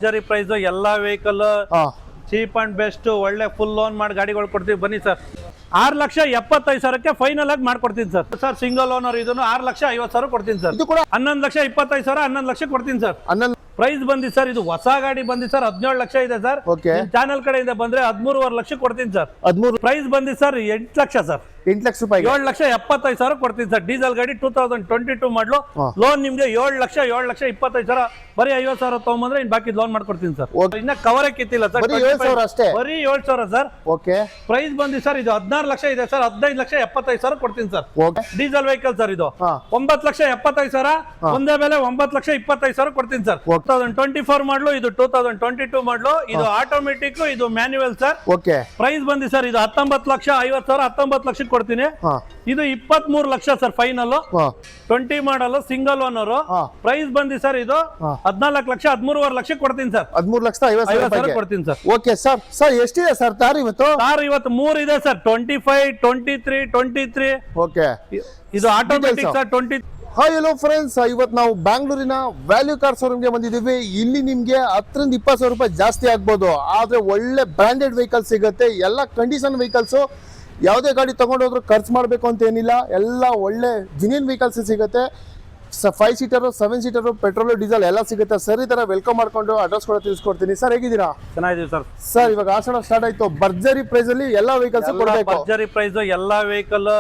Luxury price ಎಲ್ಲಾ vehicle cheap and best ಒಳ್ಳೆ full loan ಮಾಡಿ ಗಾಡಿಗಳು ಕೊಡ್ತೀವಿ ಬನ್ನಿ ಸರ್. 6,75,000ಕ್ಕೆ ಫೈನಲ್ ಆಗಿ ಮಾಡ್ಕೊಡ್ತೀನಿ ಸರ್. ಸರ್ ಸಿಂಗಲ್ ಓನರ್ ಇದನ್ನು 6,50,000 ಕೊಡ್ತೀನಿ ಸರ್. 11,25,000 11 ಲಕ್ಷ ಕೊಡ್ತೀನಿ ಸರ್. ಪ್ರೈಸ್ ಬಂದಿ ಸರ್ ಇದು ಹೊಸ ಗಾಡಿ ಬಂದಿ ಸರ್ 17 ಲಕ್ಷ ಇದೆ ಸರ್. ಚಾನಲ್ ಕಡೆಯಿಂದ ಬಂದ್ರೆ 13.5 ಲಕ್ಷ ಕೊಡ್ತೀನಿ ಸರ್. ಪ್ರೈಸ್ ಬಂದಿ ಸರ್ 8 ಲಕ್ಷ ಸರ್. 8 ಲಕ್ಷ ರೂಪಾಯಿ 7,75,000 ಕೊಡ್ತೀನಿ ಸರ್. ಡೀಸೆಲ್ ಗಾಡಿ 2022 ಮಾಡಲು ಲೋನ್ ನಿಮ್ಗೆ 7,25,000 ಬರೀ 50,000 ತಗೊಂಡ್ಬಂದ್ರೆ ಇನ್ ಬಾಕಿ ಲೋನ್ ಮಾಡ್ಕೊಡ್ತೀನಿ ಸರ್. ಇನ್ನ ಕವರೇ ಕಿತ್ತಿಲ್ಲ ಸರ್, ಬರೀ 7,000 ಸರ್. ಪ್ರೈಸ್ ಬಂದಿ ಸರ್ ಇದು 16 ಲಕ್ಷ ಇದೆ ಸರ್. 15,75,000 ಕೊಡ್ತೀನಿ ಸರ್. ಡೀಸೆಲ್ ವೆಹಿಕಲ್ ಸರ್ ಇದು 9,75,000 ಒಂದೇ ಬೆಲೆ 9,25,000 ಕೊಡ್ತೀನಿ ಸರ್. 2024 ಮಾಡಲು ಇದು 2022 ಮಾಡಲು ಇದು ಆಟೋಮೆಟಿಕ್ ಇದು ಮ್ಯಾನ್ಯುವಲ್ ಸರ್. ಪ್ರೈಸ್ ಬಂದಿ ಸರ್ ಇದು 19,50,000 19 ಲಕ್ಷ ಕೊಡ್ತೀನಿ. ಇದು 23 ಲಕ್ಷ ಸರ್ ಫೈನಲ್ 20 ಮಾಡಲು ಸಿಂಗಲ್ ಓನರ್. ಪ್ರೈಸ್ ಬಂದಿ ಸರ್ ಇದು 14 ಲಕ್ಷ 13.5 ಲಕ್ಷ ಕೊಡ್ತೀನಿ ಸರ್. 13,50,000 ಕೊಡ್ತೀನಿ ಸರ್. Okay sir. ಸರ್ ಎಷ್ಟಿದೆ ಸರ್ ಕಾರ್ ಇವತ್ತು? ಕಾರ್ ಇವತ್ತು 3 ಇದೆ ಸರ್. 25 23 23 ಓಕೆ ಇದು automatic sir. 20 hi hello friends, ಇವತ್ತು ನಾವು ಬ್ಯಾಂಗ್ಳೂರಿನ ವ್ಯಾಲ್ಯೂ ಕಾರ್ ಶೋರೂಮ್ಗೆ ಬಂದಿದ್ದೀವಿ. ಇಲ್ಲಿ ನಿಮ್ಗೆ 10,000 - 20,000 ರೂಪಾಯಿ ಜಾಸ್ತಿ ಆಗ್ಬೋದು, ಆದ್ರೆ ಒಳ್ಳೆ ಬ್ರಾಂಡೆಡ್ ವೆಹಿಕಲ್ ಸಿಗುತ್ತೆ. ಎಲ್ಲ ಕಂಡೀಷನ್ ವೆಹಿಕಲ್ಸ್, ಯಾವುದೇ ಗಾಡಿ ತಗೊಂಡೋದ್ರು ಖರ್ಚು ಮಾಡಬೇಕು ಅಂತ ಏನಿಲ್ಲ. ಎಲ್ಲ ಒಳ್ಳೆ ಜಿನಿಯನ್ ವೆಹಿಕಲ್ಸ್ ಸಿಗುತ್ತೆ. 5 ಸೀಟರ್ 7 ಸೀಟರ್ ಪೆಟ್ರೋಲ್ ಡೀಸೆಲ್ ಎಲ್ಲ ಸಿಗುತ್ತೆ ಸರ್. ಈ ತರ ವೆಲ್ಕಮ್ ಮಾಡ್ಕೊಂಡು ಅಡ್ರೆಸ್ ಕೂಡ ತಿಳಿಸ್ಕೊಡ್ತೀನಿ ಸರ್. ಹೇಗಿದ್ದೀರಾ? ಚೆನ್ನಾಗಿದ್ದೀವಿ ಸರ್. ಸರ್ ಇವಾಗ ಆಷಾಢ ಸ್ಟಾರ್ಟ್ ಆಯ್ತು, ಭರ್ಜರಿ ಪ್ರೈಸ್ ಅಲ್ಲಿ ಎಲ್ಲಾ ವೆಹಿಕಲ್ಸ್ ಕೊಡಬೇಕು. ಭರ್ಜರಿ ಪ್ರೈಸ್ ಎಲ್ಲಾ ವೆಹಿಕಲ್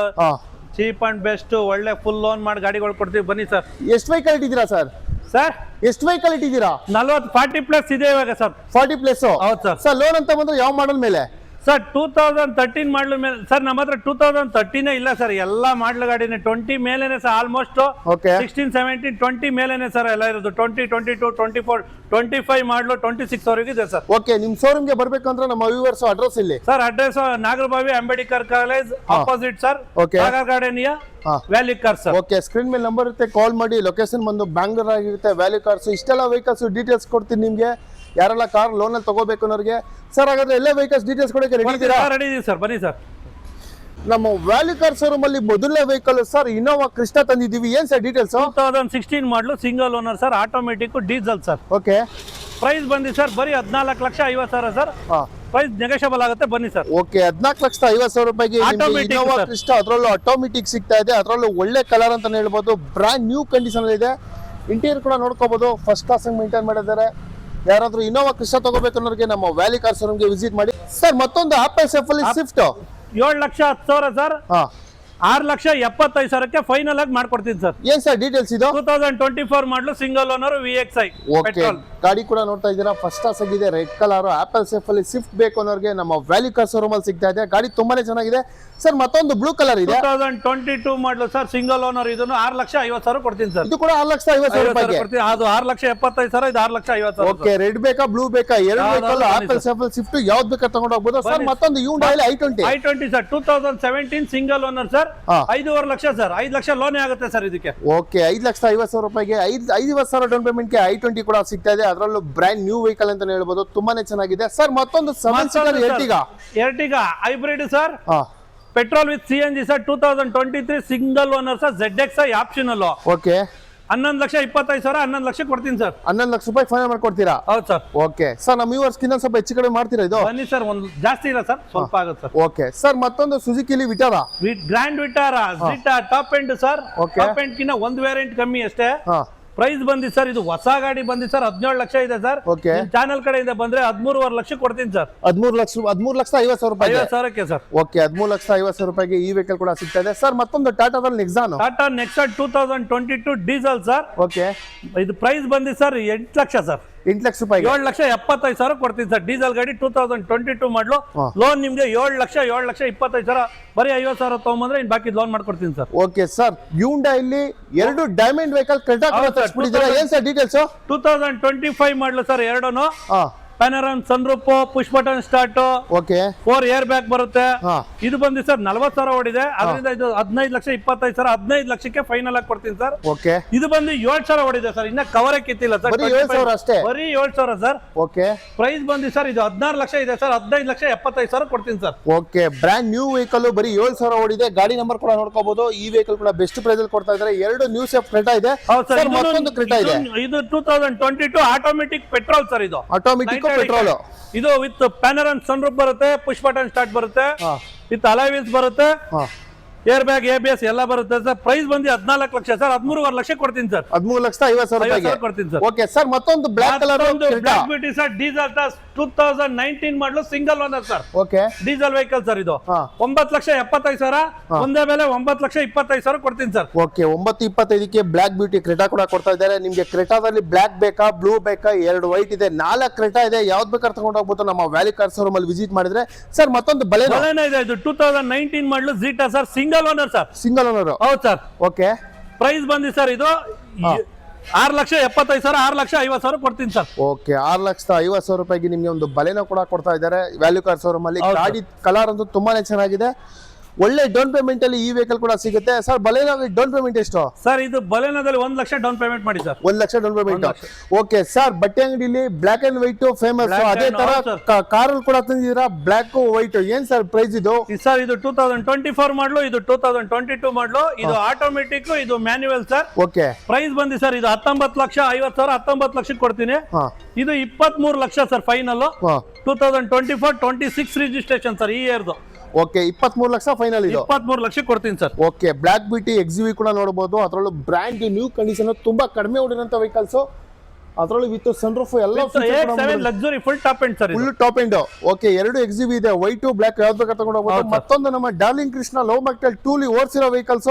ಚೀಪ್ ಅಂಡ್ ಬೆಸ್ಟ್ ಒಳ್ಳೆ ಫುಲ್ ಲೋನ್ ಮಾಡಿ ಗಾಡಿಗಳು ಕೊಡ್ತೀವಿ ಬನ್ನಿ ಸರ್. ಎಷ್ಟು ವೆಹಿಕಲ್ ಇಟ್ಟಿದ್ದೀರಾ ಸರ್? ಸರ್ ಎಷ್ಟು ವೆಹಿಕಲ್ ಇಟ್ಟಿದ್ದೀರಾ? 40 ಪ್ಲಸ್ ಇದೆ ಇವಾಗ ಸರ್. 40 ಪ್ಲಸ್. ಹೌದು ಸರ್. ಸರ್ ಲೋನ್ ಅಂತ ಬಂದ್ರೆ ಯಾವ ಮಾಡಲ್ ಮೇಲೆ ಸರ್? 2013 ಮಾಡಲ್ ಮೇಲೆ ಸರ್. ನಮ್ಮ ಹತ್ರ 2013 ಇಲ್ಲ ಸರ್, ಎಲ್ಲಾ ಮಾಡಲ್ ಗಾಡಿನೇ 20 ಮೇಲೇನೆ ಸರ್. ಆಲ್ಮೋಸ್ಟ್ 16 17 20 ಮೇಲೇನೆ ಸರ್ ಎಲ್ಲ ಇರೋದು. 20 22 24 25 ಮಾಡಲು 26 ವರೆಗೂ ಇದೆ ಸರ್. ಓಕೆ, ನಿಮ್ ಶೋರೂಮ್ ಗೆ ಬರ್ಬೇಕಂದ್ರೆ ನಮ್ಮ ವ್ಯೂವರ್ಸ್ ಅಡ್ರೆಸ್ ಇಲ್ಲಿ sir. Address Nagarbhavi Ambedkar college opposite sir. Gardenia value cars sir. Okay, screen ಮೇಲೆ ನಂಬರ್ ಇರುತ್ತೆ, ಕಾಲ್ ಮಾಡಿ. ಲೊಕೇಶನ್ ಬಂದು ಬ್ಯಾಂಗ್ಳೂರ್ ಆಗಿರುತ್ತೆ. ವ್ಯಾಲ್ಯೂ ಕಾರ್ಸ್ ಇಷ್ಟೆಲ್ಲ ವೆಹಿಕಲ್ಸ್ ಡೀಟೇಲ್ಸ್ ಕೊಡ್ತೀನಿ ನಿಮ್ಗೆ. ಯಾರೆಲ್ಲ ಕಾರ್ ಲೋನ್ ಅಲ್ಲಿ ತಗೋಬೇಕು ಅನ್ನೋರಿಗೆ ಸರ್. ಹಾಗಾದ್ರೆ ಎಲ್ಲ ವೆಹಿಕಲ್ಸ್ ಡೀಟೇಲ್ಸ್ ಕೊಡಕ್ಕೆ ರೆಡಿ ಇದ್ದೀರಾ? ರೆಡಿ ಇದೀವಿ ಸರ್, ಬನ್ನಿ ಸರ್. ನಮ್ಮ ವ್ಯಾಲ್ಯೂ ಕಾರ್ ಶೋರೂಮ್ ಅಲ್ಲಿ ಮೊದಲನೇ ವೆಹಿಕಲ್ ಸರ್ ಇನೋವಾ ಕ್ರಿಸ್ಟಾ ತಂದಿದ್ದೀವಿ. ಏನ್ ಸರ್ ಡೀಟೇಲ್ಸ್? 2016 ಮಾಡಲು single owner sir, automatic diesel sir. Okay, price ಬಂದಿ ಸರ್ ಬರೀ 14,50,000 ಸರ್. ಪ್ರೈಸ್ ನೆಗೋಷಿಯಬಲ್ ಆಗುತ್ತೆ ಬನ್ನಿ ಸರ್. ಓಕೆ, 14,50,000 ರೂಪಾಯಿಗೆ ಇನೋವಾ ಕ್ರಿಸ್ಟಾ, ಅದರಲ್ಲೂ ಆಟೋಮೆಟಿಕ್ ಸಿಗ್ತಾ ಇದೆ. ಅದರಲ್ಲೂ ಒಳ್ಳೆ ಕಲರ್ ಅಂತಾನೆ ಹೇಳ್ಬೋದು. ಬ್ರಾಂಡ್ ನ್ಯೂ ಕಂಡೀಷನ್ ಇದೆ. ಇಂಟೀರಿಯರ್ ಕೂಡ ನೋಡ್ಕೋಬಹುದು, ಫಸ್ಟ್ ಕ್ಲಾಸ್ ಮೇಂಟೈನ್ ಮಾಡಿದ್ದಾರೆ. ಯಾರಾದ್ರೂ ಇನೋವಾ ಕ್ರಿಸ್ಟಾ ತಗೋಬೇಕು ಅನ್ನೋರಿಗೆ ನಮ್ಮ ವ್ಯಾಲಿ ಕಾರ್ ಶೋರೂಮ್ಗೆ ವಿಸಿಟ್ ಮಾಡಿ ಸರ್. ಮತ್ತೊಂದು ಆಪಲ್ ಸಫಾರಿ ಸ್ವಿಫ್ಟ್ 7,10,000 ಸರ್. 6,75,000ಕ್ಕೆ ಫೈನಲ್ ಆಗಿ ಮಾಡ್ಕೊಡ್ತೀನಿ ಸರ್. ಏನ್ ಸರ್ ಡೀಟೇಲ್ಸ್ ಇದು? 2024 ಮಾಡಲು ಸಿಂಗಲ್ ಓನರ್ VXI ಪೆಟ್ರೋಲ್ ಗಾಡಿ ಕೂಡ ನೋಡ್ತಾ ಇದ್ದೀರಾ, ಫಸ್ಟ್ ಕ್ಲಾಸ್ ಆಗಿದೆ. Red colour apple Safari Swift ಬೇಕು ಅನ್ನೋರಿಗೆ ನಮ್ಮ ವ್ಯಾಲಿ ಕಾರ್ ಶೋರೂಮ್ ಅಲ್ಲಿ ಸಿಗ್ತಾ ಇದೆ. ಗಾಡಿ ತುಂಬಾನೇ ಚೆನ್ನಾಗಿದೆ ಸರ್. ಮತ್ತೊಂದು ಬ್ಲೂ ಕಲರ್ ಇದೆ, 2022 ಮಾಡಲು ಸರ್. ಸಿಂಗಲ್ ಓನರ್ ಇದನ್ನು 6,50,000 ಕೊಡ್ತೀನಿ ಸರ್. ಇದು ಕೂಡ 6,50,000 ರೂಪಾಯಿಗೆ. ಅದು 6,75,000 ಇದು 6,50,000. ಓಕೆ, ರೆಡ್ ಬೇಕಾ ಬ್ಲೂ ಬೇಕಾ? ಎರಡು ವೆಹಿಕಲ್ ಆಪಲ್ ಸಫಾರಿ ಸ್ವಿಫ್ಟ್ ಯಾವ್ದು ಬೇಕಾ ತಗೊಂಡು ಹೋಗ್ಬೋದು ಸರ್. ಮತ್ತೊಂದು Hyundai i20 sir. 2017 single owner sir. 5.5 lakh sir. 5 lakh loan ಆಗುತ್ತೆ ಸರ್ ಇದಕ್ಕೆ. ಓಕೆ, 5,50,000 ರೂಪಾಯಿಗೆ 50,000 ಡೌನ್ ಪೇಮೆಂಟ್ ಗೆ i20 ಕೂಡ ಸಿಗ್ತಾ ಇದೆ. ಅದರಲ್ಲೂ ಬ್ರಾಂಡ್ ನ್ಯೂ ವೆಹಿಕಲ್ ಅಂತ ಹೇಳ್ಬೋದು, ತುಂಬಾನೇ ಚೆನ್ನಾಗಿದೆ ಸರ್. ಮತ್ತೊಂದು 7 seater Ertiga hybrid sir, petrol with CNG sir. 2023 single owner sir. ZXi optional. Okay, 11,25,000 11 lakh ಕೊಡ್ತೀನಿ ಸರ್. 11 ಲಕ್ಷ ರೂಪಾಯಿ ಫೈನಲ್ ಮಾಡ್ಕೊಡ್ತೀರಾ? ಹೌದು ಸರ್. ಓಕೆ ಸರ್, ನಮ್ಮ ವ್ಯೂವರ್ಸ್ ಇನ್ನೊಂದು ಸ್ವಲ್ಪ ಹೆಚ್ಚು ಕಡಿಮೆ ಮಾಡ್ತೀರಾ? ಇದು ಬನ್ನಿ ಸರ್, ಒಂದು ಜಾಸ್ತಿ ಇಲ್ಲ ಸರ್, ಸ್ವಲ್ಪ ಆಗುತ್ತೆ ಸರ್. ಓಕೆ ಸರ್, ಮತ್ತೊಂದು ಸುಜುಕಿಲಿ Vitara grand Vitara top end sir. Top end ಕಿನ್ನ ಒಂದು ವೇರಿಯಂಟ್ ಕಮ್ಮಿ ಅಷ್ಟೇ. ಪ್ರೈಸ್ ಬಂದಿ ಸರ್ ಇದು ಹೊಸ ಗಾಡಿ ಬಂದಿ ಸರ್. 17 ಲಕ್ಷ ಇದೆ ಸರ್. ಚಾನಲ್ ಕಡೆಯಿಂದ ಬಂದ್ರೆ 13.5 ಲಕ್ಷ ಕೊಡ್ತೀನಿ ಸರ್. 13,50,000 ರೂಪಾಯಿ 50,000ಕ್ಕೆ ಸರ್. ಓಕೆ, 13,50,000 ರೂಪಾಯಿಗೆ ಈ ವೆಹಿಕಲ್ ಕೂಡ ಸಿಗ್ತಾ ಇದೆ ಸರ್. ಮತ್ತೊಂದು ಟಾಟಾದಲ್ಲಿ ನೆಕ್ಸಾನ್ 2022 ಡೀಸೆಲ್ ಸರ್. ಓಕೆ, ಇದು ಪ್ರೈಸ್ ಬಂದಿ ಸರ್ 8 ಲಕ್ಷ ಸರ್. 8 ಲಕ್ಷ ರೂಪಾಯಿ 7,75,000 ಕೊಡ್ತೀನಿ ಸರ್. ಡೀಸೆಲ್ ಗಾಡಿ 2022 ಮಾಡಲು ಲೋನ್ ನಿಮ್ಗೆ 7,25,000 ಬರೀ 50,000 ತಗೊಂಡ್ಬಂದ್ರೆ ಇನ್ ಬಾಕಿ ಲೋನ್ ಮಾಡ್ಕೊಡ್ತೀನಿ ಸರ್. ಓಕೆ ಸರ್, Hyundai ಇಲ್ಲಿ 2 ಡೈಮಂಡ್ ವೆಹಿಕಲ್ ಏನ್ ಸರ್ ಡೀಟೇಲ್ಸ್? 2025 ಮಾಡಲು ಸರ್. ಎರಡೂನು ಪ್ಯಾನರಾನ್ sunroof push button start okay 4 air bag ಬರುತ್ತೆ. ಹಾ ಇದು ಬಂದು ಸರ್ 40,000 ಓಡಿದೆ, ಅದರಿಂದ ಇದು 15,25,000 15 ಲಕ್ಷಕ್ಕೆ ಫೈನಲ್ ಆಗಿ ಕೊಡ್ತೀನಿ ಸರ್. ಓಕೆ ಇದು ಬಂದು 7,000 ಓಡಿದೆ ಸರ್, ಇನ್ನ ಕವರೇ ಕಿತ್ತಿಲ್ಲ ಸರ್. ಬರೀ 7,000 ಅಷ್ಟೇ, ಬರೀ 7,000 ಸರ್. ಓಕೆ ಪ್ರೈಸ್ ಬಂದು ಸರ್ ಇದು 16 ಲಕ್ಷ ಇದೆ ಸರ್, 15,75,000 ಕೊಡ್ತೀನಿ sir. Okay brand new vehicle ಬರೀ 7,000 ಓಡಿದೆ. ಗಾಡಿ ನಂಬರ್ ಕೂಡ ನೋಡ್ಕೋಬಹುದು. ಈ ವೆಹಿಕಲ್ ಕೂಡ ಬೆಸ್ಟ್ ಪ್ರೈಸ್ ಅಲ್ಲಿ ಕೊಡ್ತಾ ಇದ್ದಾರೆ. 2 ನ್ಯೂ ಸೇಫ್ ಕ್ರೆಟಾ ಇದೆ ಸರ್, ಮತ್ತೊಂದು ಕ್ರೆಟಾ ಇದೆ. ಇದು 2022 ಆಟೋಮೆಟಿಕ್ ಪೆಟ್ರೋಲ್ ಸರ್. ಇದು ಆಟೋಮೆಟಿಕ್ ಪೆಟ್ರೋಲ್. ಇದು ವಿತ್ ಪ್ಯಾನರಾನ್ ಸನ್ರೂಫ್ ಬರುತ್ತೆ, ಪುಷ್ ಬಟನ್ ಸ್ಟಾರ್ಟ್ ಬರುತ್ತೆ, ವಿತ್ ಅಲಾಯ್ ವೀಲ್ಸ್ ಬರುತ್ತೆ, ಏರ್ ಬ್ಯಾಗ್ ABS ಎಲ್ಲ ಬರುತ್ತೆ ಸರ್. ಪ್ರೈಸ್ ಬಂದು 14 ಲಕ್ಷ ಸರ್, 13.5 ಲಕ್ಷ ಕೊಡ್ತೀನಿ ಸರ್. 13,50,000 ಕೊಡ್ತೀನಿ ಸರ್. ಓಕೆ ಸರ್, ಮತ್ತೊಂದು black colour black beauty sir, diesel 2019 ಮಾಡಲು single owner sir. Okay diesel vehicle sir. ಇದು 9,75,000 ಒಂದೇ ಬೆಲೆ 9,25,000 ಕೊಡ್ತೀನಿ ಸರ್. ಓಕೆ 9,25ಕ್ಕೆ ಬ್ಲಾಕ್ ಬ್ಯೂಟಿ ಕ್ರೆಟಾ ಕೂಡ ಕೊಡ್ತಾ ಇದ್ದಾರೆ. ನಿಮ್ಗೆ ಕ್ರೆಟಾದಲ್ಲಿ ಬ್ಲಾಕ್ ಬೇಕಾ, ಬ್ಲೂ ಬೇಕಾ, 2 ವೈಟ್ ಇದೆ, 4 ಕ್ರೆಟಾ ಇದೆ. ಯಾವ್ದು ಬೇಕಾದ್ರೆ ತಗೊಂಡು ಹೋಗ್ಬೋದು ನಮ್ಮ ವ್ಯಾಲಿ ಕಾರ್ ಶೋರೂಮ್ ಅಲ್ಲಿ ವಿಸಿಟ್ ಮಾಡಿದ್ರೆ. ಸರ್ ಮತ್ತೊಂದು ಬಲೆನೋ ಇದೆ, ಇದು 2019 ಮಾಡಲು zeta sir, single owner sir. Single owner, ಹೌದು ಸರ್. ಓಕೆ ಪ್ರೈಸ್ ಬಂದಿ ಸರ್ ಇದು 6,75,000 6,50,000 ಕೊಡ್ತೀನಿ ಸರ್. ಓಕೆ 6,50,000 ರೂಪಾಯಿಗೆ ನಿಮ್ಗೆ ಒಂದು ಬಲೆನೋ ಕೂಡ ಕೊಡ್ತಾ ಇದ್ದಾರೆ ವ್ಯಾಲ್ಯೂ ಕಾರ್ ಶೋರೂಮ್ ಅಲ್ಲಿ. ಗಾಡಿ ಕಲರ್ ಅಂತೂ ತುಂಬಾನೇ ಚೆನ್ನಾಗಿದೆ. ಒಳ್ಳೆ ಡೌನ್ ಪೇಮೆಂಟ್ ಅಲ್ಲಿ ಈ ವೆಹಿಕಲ್ ಕೂಡ ಸಿಗುತ್ತೆ ಸರ್. ಬಲೆನೋ ಡೌನ್ ಪೇಮೆಂಟ್ ಎಷ್ಟು ಸರ್? ಇದು ಬಲೆನೋದಲ್ಲಿ 1 ಲಕ್ಷ ಡೌನ್ ಪೇಮೆಂಟ್ ಮಾಡಿ sir. 1 lakh down payment. Okay sir, ಬಟ್ಟೆ ಅಂಗಡಿಲಿ ಬ್ಲಾಕ್ ಅಂಡ್ ವೈಟ್ ಫೇಮಸ್, ಅದೇ ತರ ಕಾರ್ ಕೂಡ ತಂದಿದ್ದೀರಾ ಬ್ಲಾಕ್ ವೈಟ್. ಏನ್ ಸರ್ ಪ್ರೈಸ್ ಇದು? ಸರ್ ಇದು 2024 ಮಾಡಲು, ಇದು 2022 ಮಾಡಲು. ಇದು ಆಟೋಮೆಟಿಕ್, ಇದು ಮ್ಯಾನ್ಯುವಲ್ ಸರ್. ಓಕೆ ಪ್ರೈಸ್ ಬಂದಿ ಸರ್ ಇದು 19,50,000 19 ಲಕ್ಷಕ್ಕೆ ಕೊಡ್ತೀನಿ. ಇದು 23 lakh sir final. 2024-26 registration sir ಈ ಇಯರ್ದು. Okay 23 lakh final. ಇದು 23 ಲಕ್ಷ ಕೊಡ್ತೀನಿ sir. Okay black beauty XUV ಕೂಡ ನೋಡಬಹುದು. ಅದರಲ್ಲೂ ಬ್ರ್ಯಾಂಡ್ ನ್ಯೂ ಕಂಡೀಷನ್, ತುಂಬಾ ಕಡಿಮೆ ಓಡಿರೋಂಥ ವೆಹಿಕಲ್ಸ್. ಅದರಲ್ಲೂ ವಿತ್ ಸನ್ರೂಫ್ ಎಲ್ಲ luxury full top end sir, full top end. Okay 2 XUV ಇದೆ, ವೈಟ್ ಬ್ಲಾಕ್ ಯಾವ್ದು ಬೇಕಾದ್ರೆ ತಗೊಂಡು ಹೋಗ್ಬೋದು. ಮತ್ತೊಂದು ನಮ್ಮ ಡಾರ್ಲಿಂಗ್ ಕೃಷ್ಣ ಲೋ ಮಾರ್ಕೆಟ್ 2 ಓಡಿಸಿರೋ ವೆಹಿಕಲ್ಸ್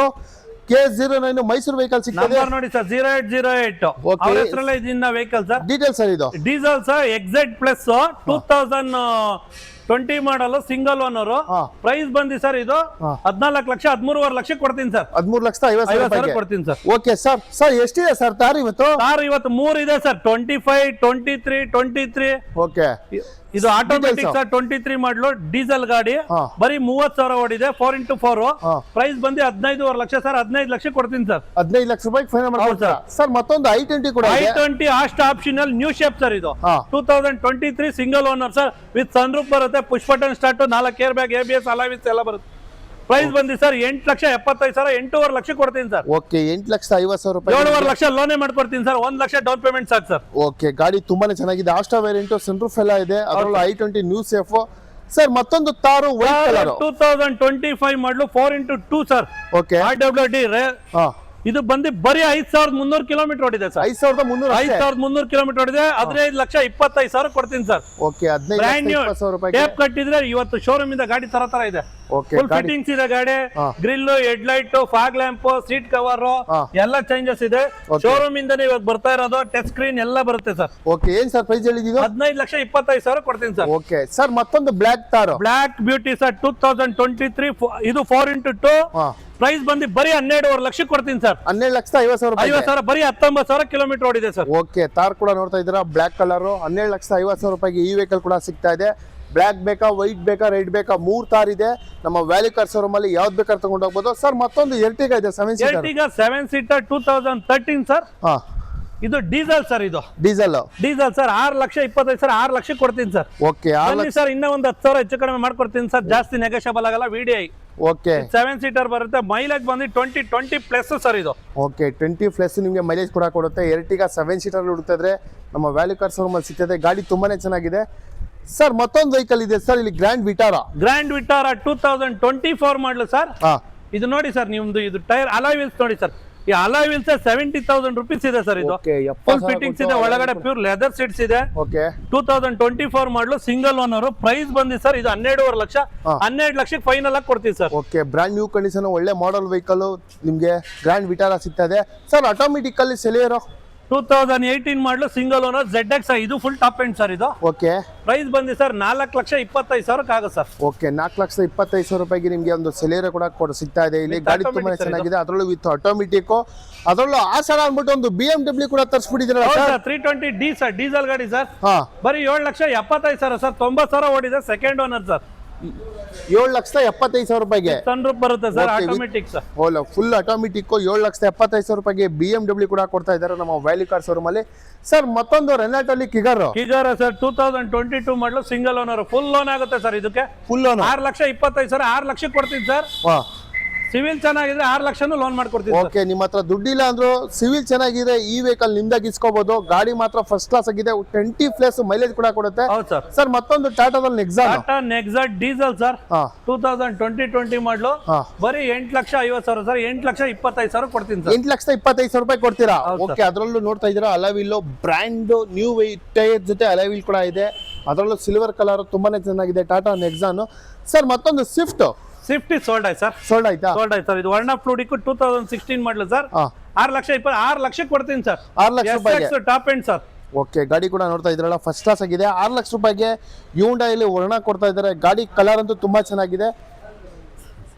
K09 ಮೈಸೂರು ವೆಹಿಕಲ್ ಸಿಗ್ತದೆ ನೋಡಿ ಸರ್. 0808 ಅವರ ಹೆಸರಲ್ಲೇ ಇದನ್ನ ವೆಹಿಕಲ್ ಸರ್. ಡೀಟೇಲ್ ಸರ್ ಇದು ಡೀಸೆಲ್ ಸರ್, XZ ಪ್ಲಸ್ 2020 ಮಾಡಲು ಸಿಂಗಲ್ ಓನರ್. ಪ್ರೈಸ್ ಬಂದಿ ಸರ್ ಇದು 14 ಲಕ್ಷ 13.5 ಲಕ್ಷ ಕೊಡ್ತೀನಿ ಸರ್. 13,50,000 ಕೊಡ್ತೀನಿ ಸರ್. Okay sir. ಸರ್ ಎಷ್ಟಿದೆ ಸರ್ ತಾರ್ ಇವತ್ತು? ತಾರ್ ಇವತ್ತು 3 ಇದೆ ಸರ್, 25, 23, 23. ಓಕೆ ಇದು ಆಟೋಮೆಟಿಕ್ ಸರ್, 23 ಮಾಡಲು ಡೀಸೆಲ್ ಗಾಡಿ. ಬರೀ 30,000 ಓಡಿದೆ, 4x4. ಪ್ರೈಸ್ ಬಂದು 15.5 ಲಕ್ಷ ಸರ್, 15 ಲಕ್ಷ ಕೊಡ್ತೀನಿ ಸರ್. 15 ಲಕ್ಷ ರೂಪಾಯಿ ಫೈನಲ್ ಮಾಡ್ತೀರಾ ಸರ್? ಮತ್ತೊಂದು i20 ಕೂಡ ಇದೆ. i20 Asta optional new shape sir. ಇದು 2023 single owner sir, with sunroof ಬರುತ್ತೆ, push button start, 4 air bag ABS alloy wheels ಎಲ್ಲ ಬರುತ್ತೆ. ಪ್ರೈಸ್ ಬಂದಿ ಸರ್ 8,75,000 8.5 ಲಕ್ಷ ಕೊಡ್ತೀನಿ ಸರ್. ಓಕೆ 8,50,000 ರೂಪಾಯಿ 7.5 ಲಕ್ಷ ಲೋನೇ ಮಾಡ್ಕೊಡ್ತೀನಿ ಸರ್. 1 ಲಕ್ಷ ಡೌನ್ ಪೇಮೆಂಟ್ ಸಾಕು ಸರ್. ಓಕೆ ಗಾಡಿ ತುಂಬಾನೇ ಚೆನ್ನಾಗಿದೆ. ಆಸ್ಟಾ ವೇರಿಯಂಟ್, ಸನ್ರೂಫ್ ಎಲ್ಲ ಇದೆ. ಅದರಲ್ಲೂ i20 ನ್ಯೂ ಸೇಫ್ ಸರ್. ಮತ್ತೊಂದು ತಾರು ವೈಟ್ ಕಲರ್ 2025 ಮಾಡಲು 4x2 ಸರ್. ಓಕೆ RWD ಇದು ಬಂದು ಬರೀ 5,300 ಕಿಲೋಮೀಟರ್ ಓಡಿದೆ ಸರ್. 5,300 ಕಿಲೋಮೀಟರ್ ಓಡಿದೆ. 15,25,000 ಕೊಡ್ತೀನಿ ಸರ್. ಓಕೆ 15,20,000 ರೂಪಾಯಿ ಟೇಪ್ ಕಟ್ಟಿದ್ರೆ ಇವತ್ತು ಶೋರೂಮ್ ಇಂದ ಗಾಡಿ ತರ ಇದೆ. ಫುಲ್ ಫಿಟ್ಟಿಂಗ್ಸ್ ಇದೆ ಗಾಡಿ. Grill, head light, fog lamp, seat cover ಎಲ್ಲ ಚೇಂಜಸ್ ಇದೆ. ಶೋರೂಮ್ ಇಂದಾನೆ ಇವತ್ತು ಬರ್ತಾ ಇರೋದು. ಟಚ್ ಸ್ಕ್ರೀನ್ ಎಲ್ಲ ಬರುತ್ತೆ ಸರ್. ಓಕೆ ಏನ್ ಸರ್ ಪ್ರೈಸ್ ಹೇಳಿದ್ದು? 15,25,000 ಕೊಡ್ತೀನಿ ಸರ್. ಓಕೆ ಸರ್ ಮತ್ತೊಂದು ಬ್ಲಾಕ್ ತಾರು ಬ್ಲಾಕ್ ಬ್ಯೂಟಿ ಸರ್ 2023 ಇದು 4x2. ಪ್ರೈಸ್ ಬಂದು ಬರೀ 12.5 ಲಕ್ಷ ಕೊಡ್ತೀನಿ ಸರ್. 12,50,000 ರೂಪಾಯಿ 50,000 ಬರೀ 19,000 ಕಿಲೋಮೀಟರ್ ಓಡಿದೆ ಸರ್. ಓಕೆ ತಾರ್ ಕೂಡ ನೋಡ್ತಾ ಇದ್ದೀರಾ ಬ್ಲಾಕ್ ಕಲರ್. 12,50,000 ರೂಪಾಯಿಗೆ ಈ ವೆಹಿಕಲ್ ಕೂಡ ಸಿಗ್ತಾ ಇದೆ. ಬ್ಲಾಕ್ ಬೇಕಾ, ವೈಟ್ ಬೇಕಾ, ರೆಡ್ ಬೇಕಾ, 3 ತಾರ್ ಇದೆ ನಮ್ಮ ವ್ಯಾಲಿ ಕಾರ್ ಶೋರೂಮ್ ಅಲ್ಲಿ. ಯಾವ್ದು ಬೇಕಾದ್ರೆ ತಗೊಂಡು ಹೋಗ್ಬೋದು ಸರ್. ಮತ್ತೊಂದು ಎರ್ಟಿಗಾ ಇದೆ 7 ಸೀಟರ್ 2013 ಸರ್. ಇದು ಡೀಸೆಲ್ ಸರ್. ಇದು ಡೀಸೆಲ್ ಸರ್ 6,25,000 6 ಲಕ್ಷ ಕೊಡ್ತೀನಿ ಸರ್. ಓಕೆ ಸರ್ ಇನ್ನೂ ಒಂದು 10,000 ಹೆಚ್ಚು ಕಡಿಮೆ ಮಾಡ್ಕೊಡ್ತೀನಿ ಸರ್. ಜಾಸ್ತಿ ನೆಗೋಷಿಯಬಲ್ ಆಗಲ್ಲ. VDI ಓಕೆ 7 ಸೀಟರ್ ಬರುತ್ತೆ. ಮೈಲೇಜ್ ಬಂದು 20 ಪ್ಲಸ್ ಸರ್ ಇದು. ಓಕೆ 20 ಪ್ಲಸ್ ನಿಮಗೆ ಮೈಲೇಜ್ ಕೂಡ ಕೊಡುತ್ತೆ. ಎರ್ಟಿಗಾ 7 ಸೀಟರ್ ಹುಡುಕ್ತಾ ಇದ್ರೆ ನಮ್ಮ ವ್ಯಾಲಿ ಕಾರ್ ಶೋರೂಮ್ ಅಲ್ಲಿ ಸಿಗ್ತದೆ. ಗಾಡಿ ತುಂಬಾನೇ ಚೆನ್ನಾಗಿದೆ ಸರ್. ಮತ್ತೊಂದು ವೆಹಿಕಲ್ ಇದೆ ಸರ್ ಇಲ್ಲಿ, ಗ್ರ್ಯಾಂಡ್ ವಿಟಾರಾ 2024 ಮಾಡಲು ಸರ್. ಇದು ನೋಡಿ ಸರ್, ನಿಮ್ದು ಇದು ಟೈರ್ ಅಲಾಯ್ ವೀಲ್ಸ್ ನೋಡಿ ಸರ್. ಈ ಅಲಾಯ್ ವೀಲ್ಸ್ 70,000 ರೂಪೀಸ್ ಇದೆ ಸರ್. ಇದು ಫುಲ್ ಫಿಟ್ಟಿಂಗ್ಸ್ ಇದೆ, ಒಳಗಡೆ ಪ್ಯೂರ್ ಲೆದರ್ ಸೀಟ್ಸ್ ಇದೆ. 2024 ಮಾಡಲು ಸಿಂಗಲ್ ಓನರ್. ಪ್ರೈಸ್ ಬಂದಿ ಸರ್ ಇದು 12.5 ಲಕ್ಷ 12 ಲಕ್ಷಕ್ಕೆ ಫೈನಲ್ ಆಗಿ ಕೊಡ್ತೀವಿ sir. Okay brand new condition ಒಳ್ಳೆ ಮಾಡೆಲ್ ವೆಹಿಕಲ್ ನಿಮ್ಗೆ ಗ್ರ್ಯಾಂಡ್ ವಿಟಾರಾ ಸಿಗ್ತಾ ಇದೆ ಸರ್. ಆಟೋಮೆಟಿಕ್ ಅಲ್ಲಿ ಸೆಲೆರೋ 2018 ಮಾಡಲು ಸಿಂಗಲ್ ಓನರ್ ZX ಇದು ಫುಲ್ ಟಾಪ್ ಎಂಡ್ ಸರ್. ಇದು ಓಕೆ ಪ್ರೈಸ್ ಬಂದಿ ಸರ್ 4,25,000 ಆಗುತ್ತೆ ಸರ್. ಓಕೆ 4,25,000 ರೂಪಾಯಿಗೆ ನಿಮಗೆ ಒಂದು ಸೆಲೆರೋ ಕೂಡ ಸಿಗ್ತಾ ಇದೆ ಇಲ್ಲಿ. ಗಾಡಿ ತುಂಬಾ ಚೆನ್ನಾಗಿದೆ, ಅದರಲ್ಲೂ ವಿತ್ ಆಟೋಮೆಟಿಕ್, ಅದರಲ್ಲೂ ಆಸರ ಅಂದ್ಬಿಟ್ಟು ಒಂದು BMW ಕೂಡ ತರಿಸ್ಬಿಟ್ಟಿದ್ದೀರಾ ಸರ್. 320D ಸರ್, ಡೀಸೆಲ್ ಗಾಡಿ ಸರ್. ಹಾ ಬರೀ 7,75,000 ಸರ್, 90,000 ಓಡಿದೆ, ಸೆಕೆಂಡ್ ಓನರ್ ಸರ್. 7,75,000 ರೂಪಾಯಿಗೆ ಸನ್ ರೂಫ್ ಬರುತ್ತೆ sir, automatic sir. Ola full automatic 7,75,000 ರೂಪಾಯಿಗೆ BMW ಕೂಡ ಕೊಡ್ತಾ ಇದ್ದಾರೆ ನಮ್ಮ ವ್ಯಾಲ್ಯೂ ಕಾರ್ ಶೋರೂಮ್ ಅಲ್ಲಿ. ಸರ್ ಮತ್ತೊಂದು ರೆನಾಲ್ಟ್ ಅಲ್ಲಿ ಕಿಗಾರ್ ಸರ್ 2022 ಮಾಡಲು ಸಿಂಗಲ್ ಓನರ್, ಫುಲ್ ಲೋನ್ ಆಗುತ್ತೆ ಸರ್. ಇದಕ್ಕೆ ಫುಲ್ ಲೋನ್ 6,25,000, 6 ಲಕ್ಷಕ್ಕೆ ಕೊಡ್ತೀನಿ ಸರ್. ಸಿವಿಲ್ ಚೆನ್ನಾಗಿದ್ರೆ 6 ಲಕ್ಷನೂ ಲೋನ್ ಮಾಡ್ಕೊಡ್ತೀನಿ. ಓಕೆ, ನಿಮ್ಮ ಹತ್ರ ದುಡ್ಡಿಲ್ಲ ಅಂದ್ರೂ ಸಿವಿಲ್ ಚೆನ್ನಾಗಿದೆ, ಈ ವೆಹಿಕಲ್ ನಿಮ್ದಾಗಿ ಇಸ್ಕೋಬಹುದು. ಗಾಡಿ ಮಾತ್ರ ಫಸ್ಟ್ ಕ್ಲಾಸ್ ಆಗಿದೆ, 20+ ಮೈಲೇಜ್ ಕೂಡ ಕೊಡುತ್ತೆ. ಹೌದು ಸರ್. ಸರ್ ಮತ್ತೊಂದು ಟಾಟಾದಲ್ಲಿ ನೆಕ್ಸಾ ಡೀಸೆಲ್ ಸರ್, 2020 ಮಾಡಲು, ಬರೀ 8,50,000 ಸರ್, 8,25,000 ಕೊಡ್ತೀನಿ ಸರ್. 8,25,000 ರೂಪಾಯಿ ಕೊಡ್ತೀರಾ? ಓಕೆ, ಅದರಲ್ಲೂ ನೋಡ್ತಾ ಇದ್ದೀರಾ ಅಲವಿಲ್ ಬ್ರ್ಯಾಂಡ್ ನ್ಯೂ ಟೈರ್ ಜೊತೆ ಅಲವಿಲ್ ಕೂಡ ಇದೆ, ಅದರಲ್ಲೂ ಸಿಲ್ವರ್ ಕಲರ್ ತುಂಬಾನೇ ಚೆನ್ನಾಗಿದೆ. ಟಾಟಾ ನೆಕ್ಸಾನ್. ಸರ್ ಮತ್ತೊಂದು ಸ್ವಿಫ್ಟ್ ಸೋಲ್ಡ್ ಆಯ್ತು ಸರ್. ಸೋಲ್ಡ್ ಆಯ್ತಾ? ಸೋಲ್ಡ್ ಆಯ್ತು ಸರ್. ಇದು ವರ್ಣ ಫ್ಲೂಡಿಕ್ 2016 ಮಾಡಲು ಸರ್, 6 ಲಕ್ಷಕ್ಕೆ ಕೊಡ್ತೀನಿ ಸರ್. 6 ಲಕ್ಷ ರೂಪಾಯಿಗೆ ಟಾಪ್ ಎಂಡ್ ಸರ್. ಓಕೆ, ಗಾಡಿ ಕೂಡ ನೋಡ್ತಾ ಇದ್ರಲ್ಲ ಫಸ್ಟ್ ಕ್ಲಾಸ್ ಆಗಿದೆ. 6 ಲಕ್ಷ ರೂಪಾಯಿಗೆ ಹ್ಯುಂಡೈಲಿ ವರ್ಣ ಕೊಡ್ತಾ ಇದ್ದಾರೆ. ಗಾಡಿ ಕಲರ್ ಅಂತೂ ತುಂಬಾ ಚೆನ್ನಾಗಿದೆ,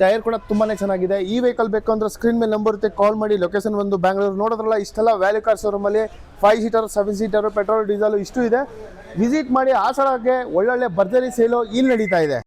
ಟೈರ್ ಕೂಡ ತುಂಬಾನೇ ಚೆನ್ನಾಗಿದೆ. ಈ ವೆಹಿಕಲ್ ಬೇಕು ಅಂದ್ರೆ ಸ್ಕ್ರೀನ್ ಮೇಲೆ ನಂಬರ್ ಇರುತ್ತೆ, ಕಾಲ್ ಮಾಡಿ. ಲೊಕೇಶನ್ ಒಂದು ಬ್ಯಾಂಗ್ಳೂರು. ನೋಡೋದ್ರಲ್ಲ ಇಷ್ಟೆಲ್ಲ ವ್ಯಾಲ್ಯೂ ಕಾರ್ ಶೋರೂಮ್ ಅಲ್ಲಿ 5 ಸೀಟರ್ 7 ಸೀಟರ್ ಪೆಟ್ರೋಲ್ ಡೀಸೆಲ್ ಇಷ್ಟು ಇದೆ. ವಿಸಿಟ್ ಮಾಡಿ. ಆಸರಾಗೆ ಒಳ್ಳೊಳ್ಳೆ ಭರ್ಜರಿ ಸೇಲು ಇಲ್ಲಿ ನಡೀತಾ ಇದೆ.